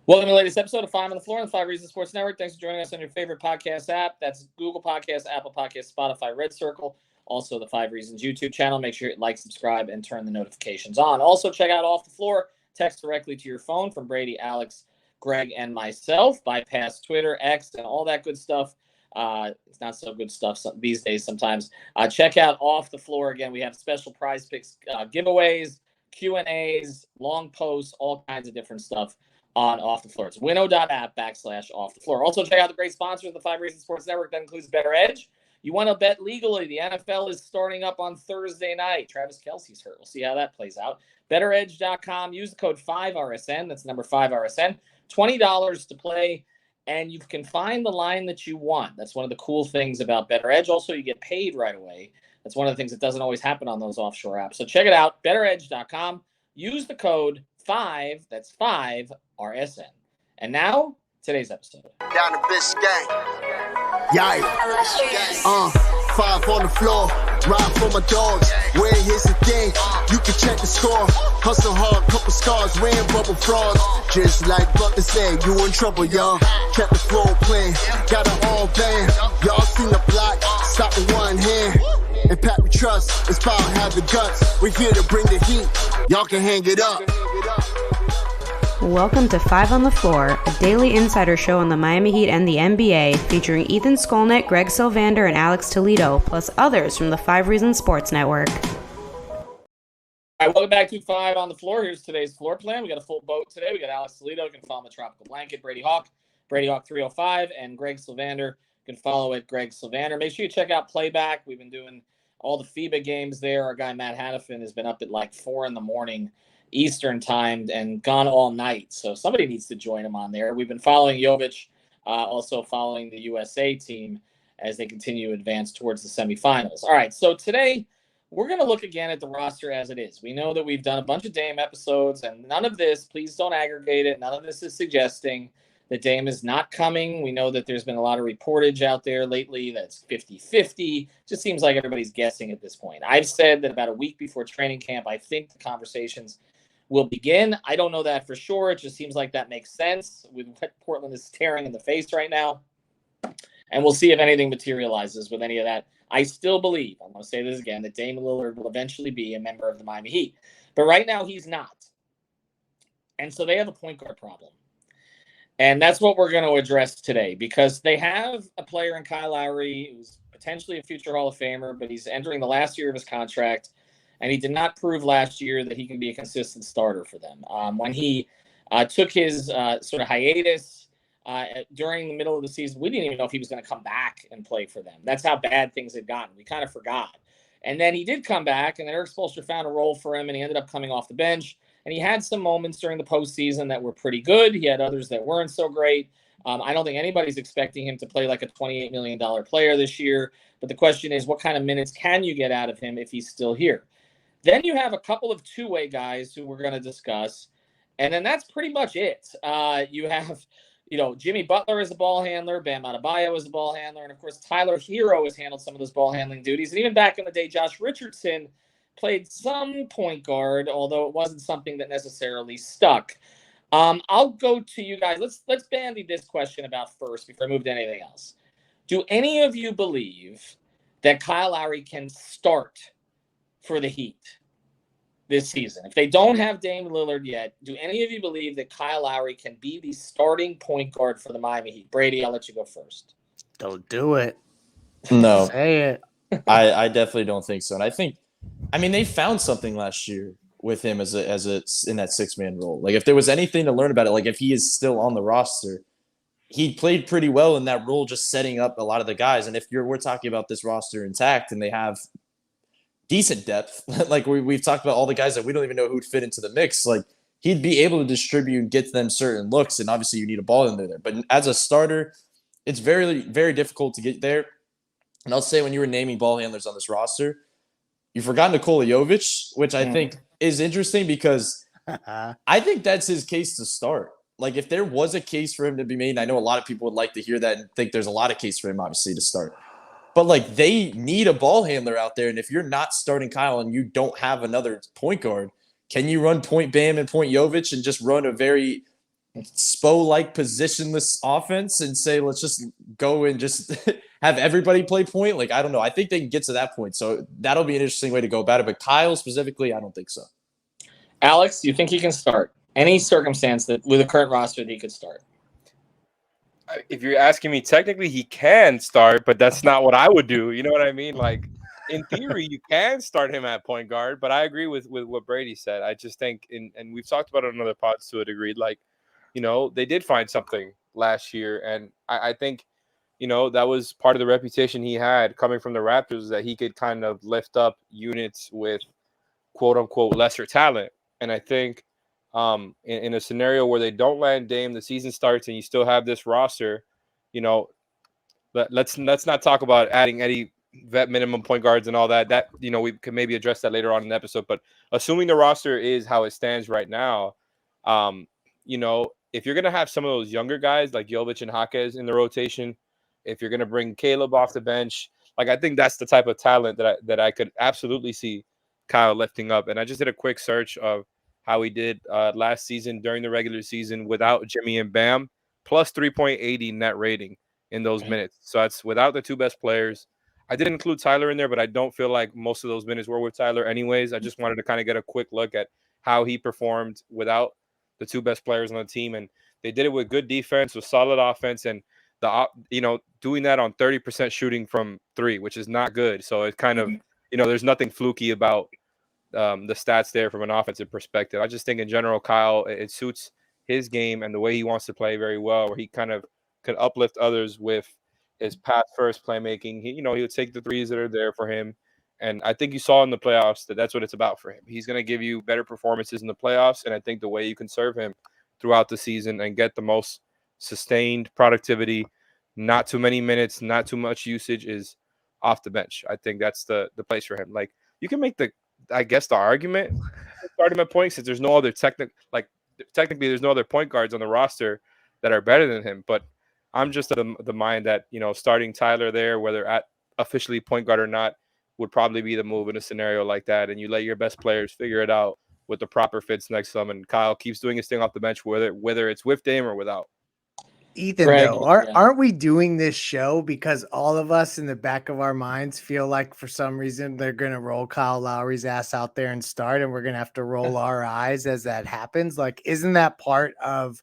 Welcome to the latest episode of Five on the Floor on the 5 Reasons Sports Network. Thanks for joining us on your favorite podcast app. That's Google Podcasts, Apple Podcasts, Spotify, Red Circle. Also, the 5 Reasons YouTube channel. Make sure you like, subscribe, and turn the notifications on. Also, check out Off the Floor. Text directly to your phone from Brady, Alex, Greg, and myself. Bypass Twitter, X, and all that good stuff. It's not so good stuff these days sometimes. Check out Off the Floor. Again, we have special prize picks, giveaways, Q&As, long posts, all kinds of different stuff on Off the Floor. It's winnow.app/off the floor. Also, check out the great sponsors of the 5 Reasons Sports Network. That includes Better Edge. You want to bet legally. The NFL is starting up on Thursday night. Travis Kelce's hurt. We'll see how that plays out. BetterEdge.com. Use the code 5RSN. That's number 5RSN. $20 to play, and you can find the line that you want. That's one of the cool things about Better Edge. Also, you get paid right away. That's one of the things that doesn't always happen on those offshore apps. So check it out. BetterEdge.com. Use the code 5. That's 5RSN. And now, today's episode. Down the Biscayne. Yikes. 5 on the floor. Ride for my dogs. Where here's the thing. You can check the score. Hustle hard, couple scars. Wearing rubber frauds. Just like Butler said, you in trouble, y'all. Kept the floor playing. Got it all banned. Y'all seen the block. Stop with one hand. And Pat we trust. It's power, have the guts. We're here to bring the heat. Y'all can hang it up. Welcome to 5 on the Floor, a daily insider show on the Miami Heat and the NBA, featuring Ethan Skolnick, Greg Sylvander, and Alex Toledo, plus others from the 5 Reasons Sports Network. All right, welcome back to 5 on the Floor. Here's today's floor plan. We got a full boat today. We got Alex Toledo. You can follow him at Tropical Blanket. Brady Hawk 305, and Greg Sylvander. You can follow at Greg Sylvander. Make sure you check out Playback. We've been doing all the FIBA games there. Our guy Matt Hannafin has been up at like 4 a.m. Eastern time and gone all night. So somebody needs to join him on there. We've been following Jovic, also following the USA team as they continue to advance towards the semifinals. All right, so today we're going to look again at the roster as it is. We know that we've done a bunch of Dame episodes, and none of this, please don't aggregate it, none of this is suggesting that Dame is not coming. We know that there's been a lot of reportage out there lately that's 50-50. Just seems like everybody's guessing at this point. I've said that about a week before training camp, I think the conversations will begin. I don't know that for sure. It just seems like that makes sense with what Portland is staring in the face right now. And we'll see if anything materializes with any of that. I still believe, I'm going to say this again, that Dame Lillard will eventually be a member of the Miami Heat. But right now, he's not. And so they have a point guard problem. And that's what we're going to address today, because they have a player in Kyle Lowry who's potentially a future Hall of Famer, but he's entering the last year of his contract. And he did not prove last year that he can be a consistent starter for them. When he took his sort of hiatus during the middle of the season, we didn't even know if he was going to come back and play for them. That's how bad things had gotten. We kind of forgot. And then he did come back, and then Eric Spoelstra found a role for him, and he ended up coming off the bench. And he had some moments during the postseason that were pretty good. He had others that weren't so great. I don't think anybody's expecting him to play like a $28 million player this year. But the question is, what kind of minutes can you get out of him if he's still here? Then you have a couple of two-way guys who we're going to discuss, and then that's pretty much it. You have, Jimmy Butler as a ball handler, Bam Adebayo as a ball handler, and of course Tyler Herro has handled some of those ball handling duties. And even back in the day, Josh Richardson played some point guard, although it wasn't something that necessarily stuck. I'll go to you guys. Let's bandy this question about first before I move to anything else. Do any of you believe that Kyle Lowry can start for the Heat this season? If they don't have Dame Lillard yet, do any of you believe that Kyle Lowry can be the starting point guard for the Miami Heat? Brady, I'll let you go first. Don't do it. No. Say it. I definitely don't think so. And I think, they found something last year with him as a in that 6-man role. Like, if there was anything to learn about it, like if he is still on the roster, he played pretty well in that role, just setting up a lot of the guys. And if we're talking about this roster intact and they have decent depth, like we've talked about all the guys that we don't even know who'd fit into the mix, like he'd be able to distribute and get them certain looks. And obviously you need a ball in there. But as a starter, it's very, very difficult to get there. And I'll say, when you were naming ball handlers on this roster, you forgot Nikola Jovic, which I think is interesting because I think that's his case to start. Like, if there was a case for him to be made, and I know a lot of people would like to hear that and think there's a lot of case for him, obviously, to start. But, like, they need a ball handler out there. And if you're not starting Kyle and you don't have another point guard, can you run point Bam and point Jovic and just run a very Spo-like positionless offense and say, let's just go and just have everybody play point? Like, I don't know. I think they can get to that point. So that'll be an interesting way to go about it. But Kyle specifically, I don't think so. Alex, you think he can start? Any circumstance that with the current roster that he could start? If you're asking me, technically he can start, but that's not what I would do. You know what I mean? Like, in theory, you can start him at point guard, but I agree with what Brady said. I just think, and we've talked about it on other pods to a degree, like, they did find something last year, and I think, that was part of the reputation he had coming from the Raptors, that he could kind of lift up units with quote-unquote lesser talent. And I think in a scenario where they don't land Dame, the season starts, and you still have this roster, let's not talk about adding any vet minimum point guards and all that. That, we can maybe address that later on in the episode. But assuming the roster is how it stands right now, if you're going to have some of those younger guys like Jovic and Jaquez in the rotation, if you're going to bring Caleb off the bench, like, I think that's the type of talent that I could absolutely see Kyle lifting up. And I just did a quick search of how he did last season during the regular season without Jimmy and Bam, plus 3.80 net rating in those minutes. So that's without the two best players. I did include Tyler in there, but I don't feel like most of those minutes were with Tyler anyways. I just wanted to kind of get a quick look at how he performed without the two best players on the team. And they did it with good defense, with solid offense, and doing that on 30% shooting from three, which is not good. So it kind of, there's nothing fluky about the stats there from an offensive perspective. I just think in general, Kyle, it suits his game and the way he wants to play very well, where he kind of could uplift others with his pass first playmaking. He would take the threes that are there for him. And I think you saw in the playoffs that that's what it's about for him. He's going to give you better performances in the playoffs. And I think the way you can serve him throughout the season and get the most sustained productivity, not too many minutes, not too much usage, is off the bench. I think that's the place for him. Like, you can make the argument start him at point, since there's no other technically there's no other point guards on the roster that are better than him. But I'm just of the mind that, starting Tyler there, whether at officially point guard or not, would probably be the move in a scenario like that. And you let your best players figure it out with the proper fits next to them. And Kyle keeps doing his thing off the bench, whether it's with Dame or without. Ethan, Greg, though, aren't we doing this show because all of us in the back of our minds feel like for some reason they're going to roll Kyle Lowry's ass out there and start, and we're going to have to roll our eyes as that happens? Like, isn't that part of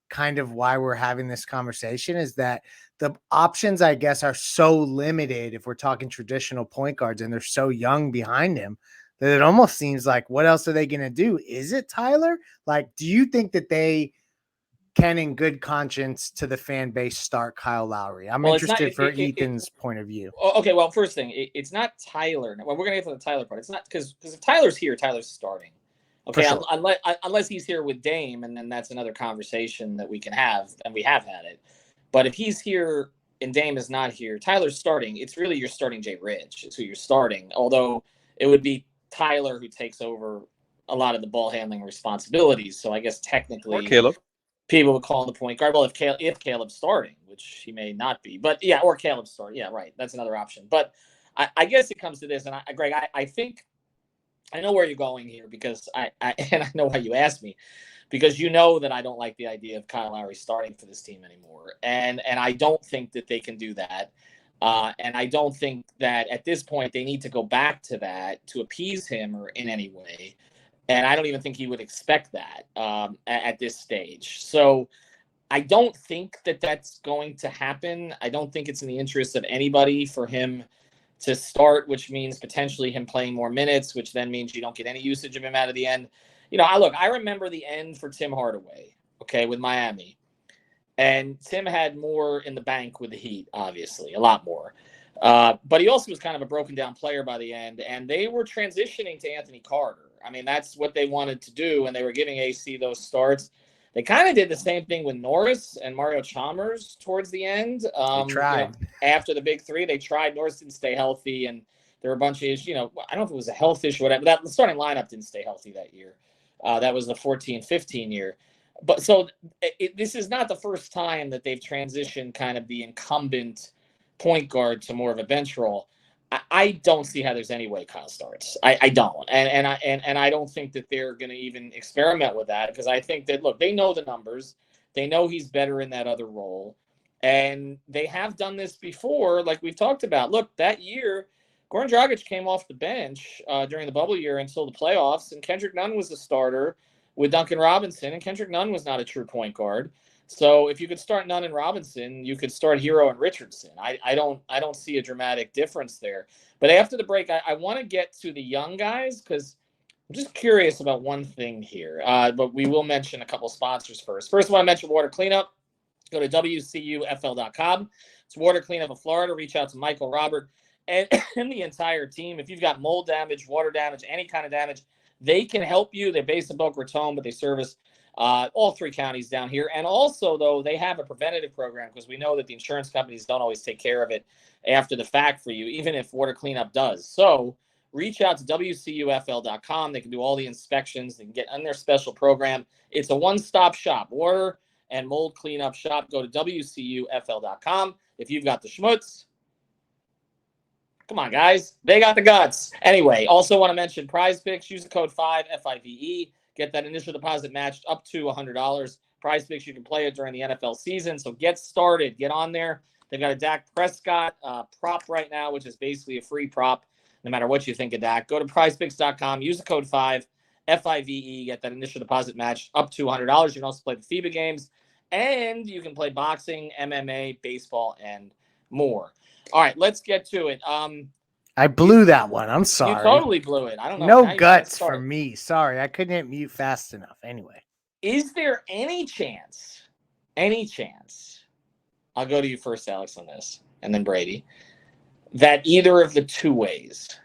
kind of why we're having this conversation, is that the options, I guess, are so limited if we're talking traditional point guards, and they're so young behind him that it almost seems like, what else are they going to do? Is it Tyler? Like, do you think that they can, in good conscience to the fan base, start Kyle Lowry? I'm interested for Ethan's point of view. Okay, well, first thing, it's not Tyler. Well, we're going to get to the Tyler part. It's not because if Tyler's here, Tyler's starting. Okay, sure. Unless he's here with Dame, and then that's another conversation that we can have, and we have had it. But if he's here and Dame is not here, Tyler's starting. It's really you're starting Jay Rich. It's who you're starting. Although it would be Tyler who takes over a lot of the ball handling responsibilities. So I guess technically, or Caleb. People would call him the point guard. Well, if Caleb's starting, which he may not be, but yeah, or Caleb's starting. Yeah, right. That's another option. But I guess it comes to this, and Greg, I think I know where you're going here, because and I know why you asked me, because you know that I don't like the idea of Kyle Lowry starting for this team anymore, and I don't think that they can do that, and I don't think that at this point they need to go back to that to appease him or in any way. And I don't even think he would expect that at this stage. So I don't think that that's going to happen. I don't think it's in the interest of anybody for him to start, which means potentially him playing more minutes, which then means you don't get any usage of him out of the end. I remember the end for Tim Hardaway, okay, with Miami. And Tim had more in the bank with the Heat, obviously, a lot more. But he also was kind of a broken down player by the end, and they were transitioning to Anthony Carter. I mean, that's what they wanted to do, and they were giving AC those starts. They kind of did the same thing with Norris and Mario Chalmers towards the end. They tried. After the big three, they tried. Norris didn't stay healthy, and there were a bunch of issues. I don't know if it was a health issue or whatever. That the starting lineup didn't stay healthy that year. That was the 14-15 year. But so this is not the first time that they've transitioned kind of the incumbent point guard to more of a bench role. I don't see how there's any way Kyle starts. I don't, and I don't think that they're going to even experiment with that, because I think that, look, they know the numbers, they know he's better in that other role, and they have done this before, like we've talked about. Look, that year, Goran Dragic came off the bench during the bubble year until the playoffs, and Kendrick Nunn was the starter with Duncan Robinson, and Kendrick Nunn was not a true point guard. So if you could start Nunn and Robinson, you could start Herro and Richardson. I don't see a dramatic difference there. But after the break, I want to get to the young guys, because I'm just curious about one thing here. But we will mention a couple sponsors first. First, I want to mention Water Cleanup. Go to WCUFL.com. It's Water Cleanup of Florida. Reach out to Michael, Robert, and the entire team. If you've got mold damage, water damage, any kind of damage, they can help you. They're based in Boca Raton, but they service all 3 counties down here. And also, though, they have a preventative program, because we know that the insurance companies don't always take care of it after the fact for you, even if Water Cleanup does. So reach out to WCUFL.com. They can do all the inspections. They can get on their special program. It's a one-stop shop, water and mold cleanup shop. Go to WCUFL.com. If you've got the schmutz, come on, guys. They got the guts. Anyway, also want to mention Prize Picks. Use the code 5, FIVE. Get that initial deposit matched up to $100. Prize Picks, you can play it during the NFL season. So get started. Get on there. They've got a Dak Prescott prop right now, which is basically a free prop, no matter what you think of Dak. Go to prizepicks.com. Use the code 5, FIVE. Get that initial deposit matched up to $100. You can also play the FIBA games. And you can play boxing, MMA, baseball, and more. All right, let's get to it. I blew that one. I'm sorry. You totally blew it. I don't know. No guts for me. Sorry, I couldn't hit mute fast enough. Anyway, is there any chance, I'll go to you first, Alex, on this, and then Brady, that either of the two ways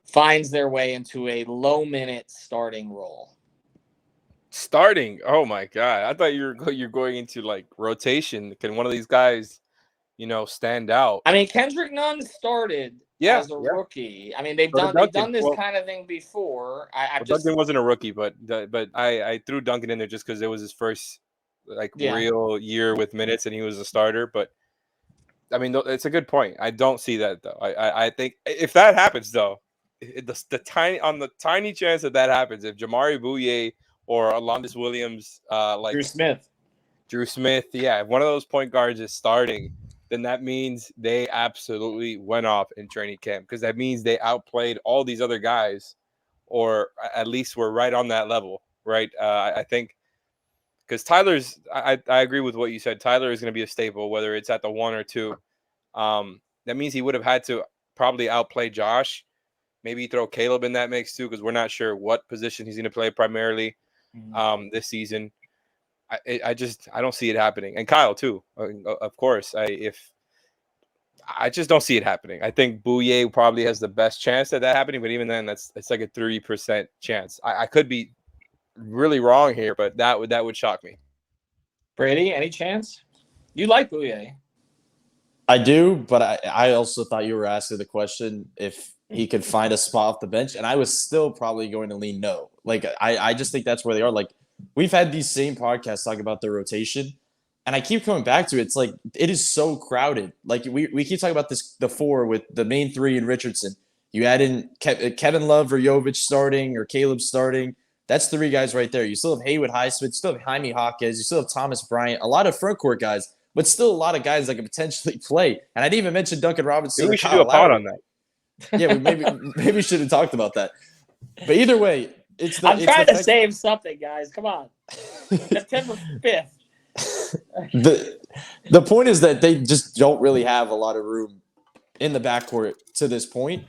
finds their way into a low-minute starting role? Starting? Oh my God! I thought you're going into like rotation. Can one of these guys, stand out? I mean, Kendrick Nunn started as a rookie. I mean, they've done this kind of thing before. Duncan wasn't a rookie, but I threw Duncan in there just because it was his first real year with minutes, and he was a starter. But I mean, it's a good point. I don't see that though. I think if that happens though, the tiny chance that happens, if Jamari Bouye or Alondas Williams, Drew Smith, yeah, if one of those point guards is starting, then that means they absolutely went off in training camp, because that means they outplayed all these other guys, or at least were right on that level, right? I think because Tyler's, I agree with what you said. Tyler is going to be a staple, whether it's at the 1 or 2. That means he would have had to probably outplay Josh. Maybe throw Caleb in that mix too, because we're not sure what position he's going to play primarily this season. I don't see it happening, and Kyle too. Of course, I just don't see it happening. I think Bouye probably has the best chance at that happening, but even then, it's like a 30% chance. I could be really wrong here, but that would shock me. Brady, any chance? You like Bouye? I do, but I also thought you were asking the question if he could find a spot off the bench, and I was still probably going to lean no. Like I just think that's where they are. Like, we've had these same podcasts talk about the rotation, and I keep coming back to it. It's like it is so crowded. Like we keep talking about the 4 with the main 3 and Richardson. You add in Kevin Love or Jovic starting or Caleb starting. That's 3 guys right there. You still have Haywood Highsmith, you still have Jaime Jaquez, you still have Thomas Bryant, a lot of front court guys, but still a lot of guys that could potentially play. And I didn't even mention Duncan Robinson. Maybe we should do a pod on that. Yeah, maybe we should have talked about that. But either way, I'm trying to save something, guys. Come on. September 5th. The point is that they just don't really have a lot of room in the backcourt to this point.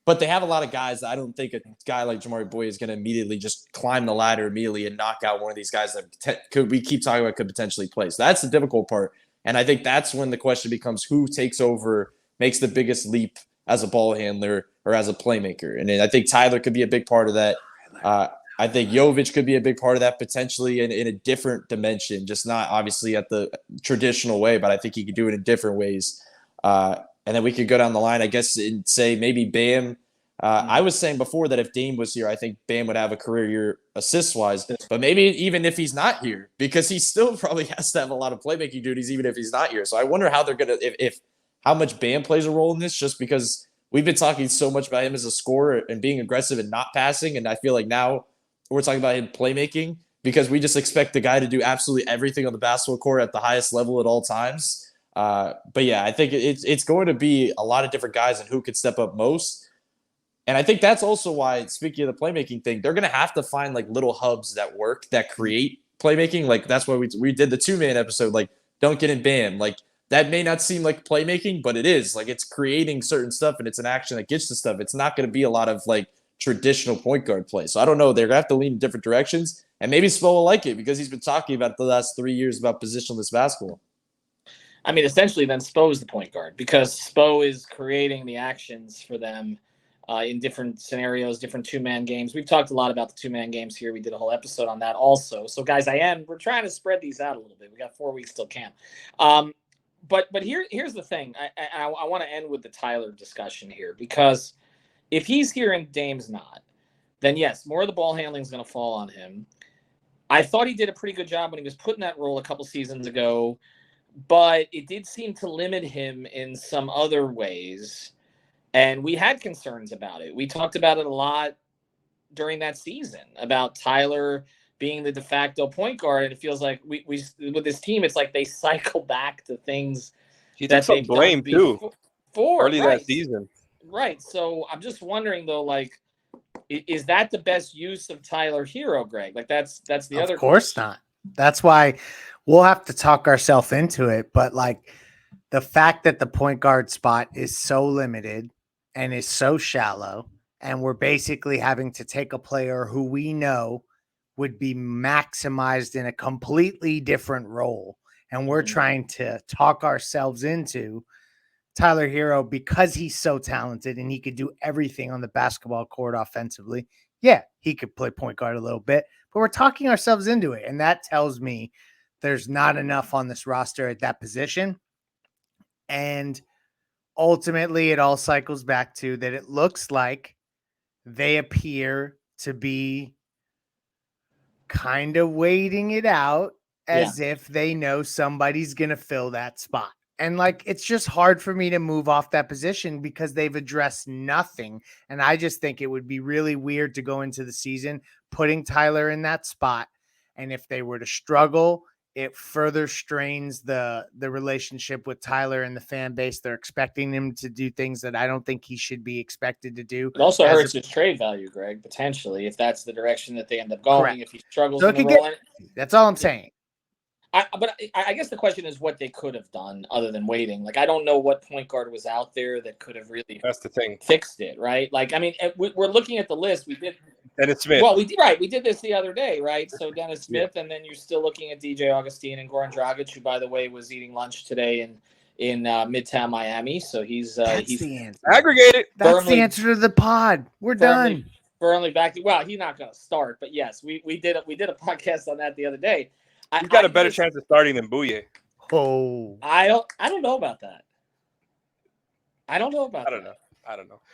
But they have a lot of guys that I don't think a guy like Jamari Bouye is going to immediately just climb the ladder immediately and knock out one of these guys that we keep talking about could potentially play. So that's the difficult part. And I think that's when the question becomes who takes over, makes the biggest leap as a ball handler or as a playmaker. And I think Tyler could be a big part of that. I think Jovic could be a big part of that potentially in a different dimension, just not obviously at the traditional way, but I think he could do it in different ways. And then we could go down the line, I guess, and say maybe Bam. I was saying before that if Dame was here, I think Bam would have a career year assist-wise. But maybe even if he's not here, because he still probably has to have a lot of playmaking duties even if he's not here. So I wonder how they're going to – if how much Bam plays a role in this, just because we've been talking so much about him as a scorer and being aggressive and not passing. And I feel like now we're talking about him playmaking because we just expect the guy to do absolutely everything on the basketball court at the highest level at all times. But yeah, I think it's going to be a lot of different guys and who could step up most. And I think that's also why, speaking of the playmaking thing, they're going to have to find like little hubs that work, that create playmaking. Like that's why we did the 2-man episode, like Duncan and Bam. Like that may not seem like playmaking, but it is. Like it's creating certain stuff and it's an action that gets to stuff. It's not going to be a lot of like traditional point guard play. So I don't know. They're going to have to lean in different directions. And maybe Spo will like it because he's been talking about the last 3 years about positionless basketball. I mean, essentially, then Spo is the point guard because Spo is creating the actions for them in different scenarios, different 2-man games. We've talked a lot about the 2-man games here. We did a whole episode on that also. So, guys, we're trying to spread these out a little bit. We got 4 weeks till camp. But here's the thing. I want to end with the Tyler discussion here because if he's here and Dame's not, then yes, more of the ball handling is going to fall on him. I thought he did a pretty good job when he was put in that role a couple seasons ago, but it did seem to limit him in some other ways. And we had concerns about it. We talked about it a lot during that season about Tyler being the de facto point guard. And it feels like we with this team, it's like they cycle back to things He that took some they've blame done too before, early that season. Right. So I'm just wondering though, like, is that the best use of Tyler Herro, Greg? Like that's the other. Of course not. That's why we'll have to talk ourselves into it. But like the fact that the point guard spot is so limited and is so shallow, and we're basically having to take a player who we know would be maximized in a completely different role. And we're trying to talk ourselves into Tyler Herro because he's so talented and he could do everything on the basketball court offensively. Yeah, he could play point guard a little bit, but we're talking ourselves into it. And that tells me there's not enough on this roster at that position. And ultimately, it all cycles back to that it looks like they appear to be kind of waiting it out as if they know somebody's going to fill that spot. And like, it's just hard for me to move off that position because they've addressed nothing. And I just think it would be really weird to go into the season putting Tyler in that spot. And if they were to struggle, it further strains the relationship with Tyler and the fan base. They're expecting him to do things that I don't think he should be expected to do. It also hurts his trade value, Greg, potentially, if that's the direction that they end up going. Correct. If he struggles So in the role. That's all I'm saying. But I guess the question is what they could have done other than waiting. Like, I don't know what point guard was out there that could have really That's the thing. fixed it, right? Like, I mean, we're looking at the list. We did Dennis Smith. Well, we did this the other day, right? So Dennis Smith, and then you're still looking at DJ Augustine and Goran Dragic, who, by the way, was eating lunch today in Midtown Miami. So he's the answer. Aggregated. That's Burnley, the answer to the pod. We're done. Burnley back. Well, he's not going to start, but yes, we did a podcast on that the other day. He's got a better chance of starting than Bouye. Oh, I don't know about that. I don't know.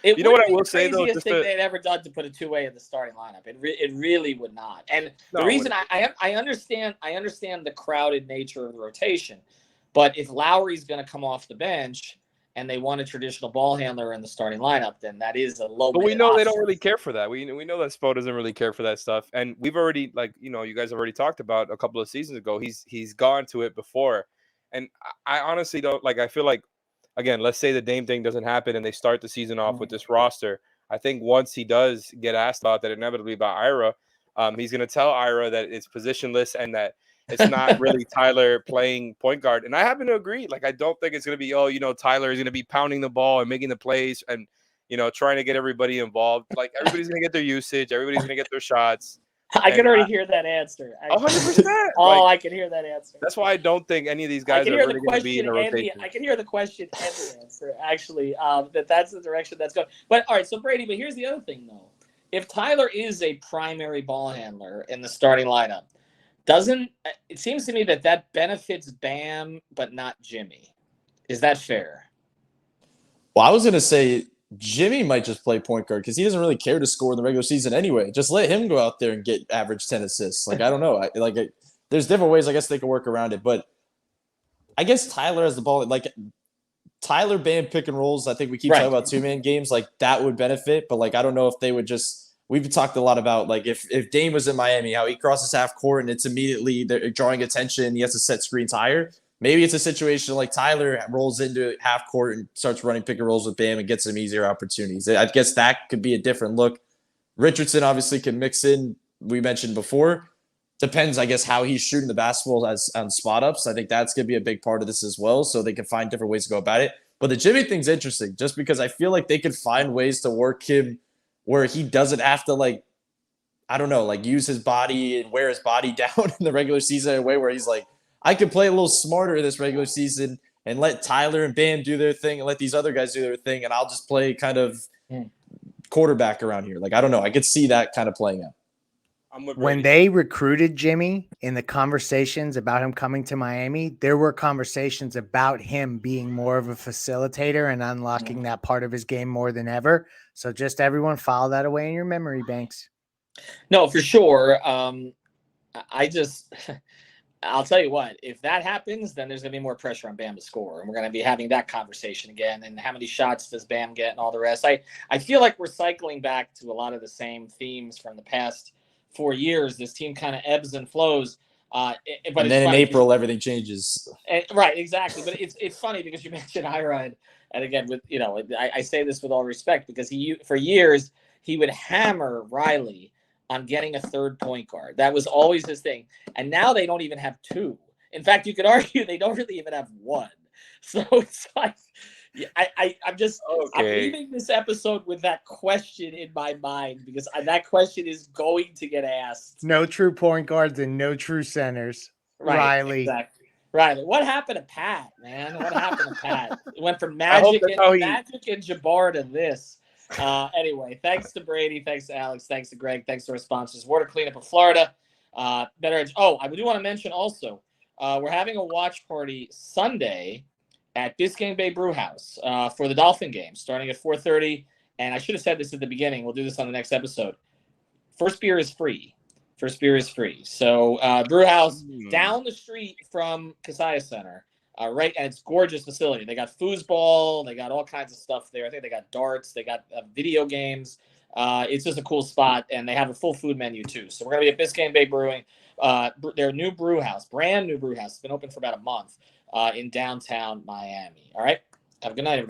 You know what I will say though? Just thing they'd ever done to put a 2-way in the starting lineup. It really would not. And the reason I understand the crowded nature of the rotation, but if Lowry's going to come off the bench and they want a traditional ball handler in the starting lineup, then that is a low. But we know they don't really care for that. We know that Spo doesn't really care for that stuff. And we've already, you guys have already talked about a couple of seasons ago. He's gone to it before. And I honestly don't I feel like, again, let's say the Dame thing doesn't happen and they start the season off with this roster. I think once he does get asked about that inevitably about Ira, he's going to tell Ira that it's positionless and that it's not really Tyler playing point guard. And I happen to agree. Like, I don't think it's going to be, Tyler is going to be pounding the ball and making the plays and, trying to get everybody involved. Like, everybody's going to get their usage. Everybody's going to get their shots. I can already hear that answer. 100%. I can hear that answer. That's why I don't think any of these guys are really going to be in a rotation. I can hear the question and the answer, actually, that's the direction that's going. But, all right, so, Brady, but here's the other thing, though. If Tyler is a primary ball handler in the starting lineup, it seems to me that benefits Bam, but not Jimmy. Is that fair? Well, I was going to say Jimmy might just play point guard because he doesn't really care to score in the regular season anyway. Just let him go out there and get average 10 assists. Like, I don't know. There's different ways I guess they can work around it. But I guess Tyler has the ball. Like, Tyler Bam pick and rolls. I think we keep Right. talking about 2-man games. Like that would benefit, but like I don't know if they would just. We've talked a lot about like if Dame was in Miami, how he crosses half court and it's immediately they're drawing attention. He has to set screens higher. Maybe it's a situation like Tyler rolls into half court and starts running pick and rolls with Bam and gets some easier opportunities. I guess that could be a different look. Richardson obviously can mix in. We mentioned before. Depends, I guess, how he's shooting the basketball as on spot ups. I think that's going to be a big part of this as well. So they can find different ways to go about it. But the Jimmy thing's interesting just because I feel like they could find ways to work him where he doesn't have to like, I don't know, like use his body and wear his body down in the regular season in a way where he's like, I could play a little smarter this regular season and let Tyler and Bam do their thing and let these other guys do their thing. And I'll just play kind of quarterback around here. Like, I don't know. I could see that kind of playing out. When they recruited Jimmy in the conversations about him coming to Miami, there were conversations about him being more of a facilitator and unlocking that part of his game more than ever. So just everyone file that away in your memory banks. No, for sure. I'll tell you what, if that happens, then there's going to be more pressure on Bam to score. And we're going to be having that conversation again. And how many shots does Bam get and all the rest? I feel like we're cycling back to a lot of the same themes from the past 4 years. This team kind of ebbs and flows. But and then in April, everything changes. Right, exactly. But it's funny because you mentioned Ira, and again, with I say this with all respect because for years he would hammer Riley on getting a third point guard. That was always his thing. And now they don't even have two. In fact, you could argue they don't really even have one. So it's like I'm leaving this episode with that question in my mind because that question is going to get asked. No true point guards and no true centers. Right, Riley. Exactly. Riley. What happened to Pat, man? What happened to Pat? It went from Magic and Jabbar to this. Anyway, thanks to Brady, thanks to Alex, thanks to Greg, thanks to our sponsors, Water Cleanup of Florida, Better Edge. Oh, I do want to mention also, we're having a watch party Sunday at Biscayne Bay Brew House for the Dolphin game, starting at 4:30. And I should have said this at the beginning. We'll do this on the next episode. First beer is free. So Brew House down the street from Kasaya Center. Right, and it's a gorgeous facility. They got foosball, they got all kinds of stuff there. I think they got darts, they got video games. It's just a cool spot, and they have a full food menu too. So we're gonna be at Biscayne Bay Brewing, their new brew house, brand new brew house. It's been open for about a month in downtown Miami. All right, have a good night, everybody.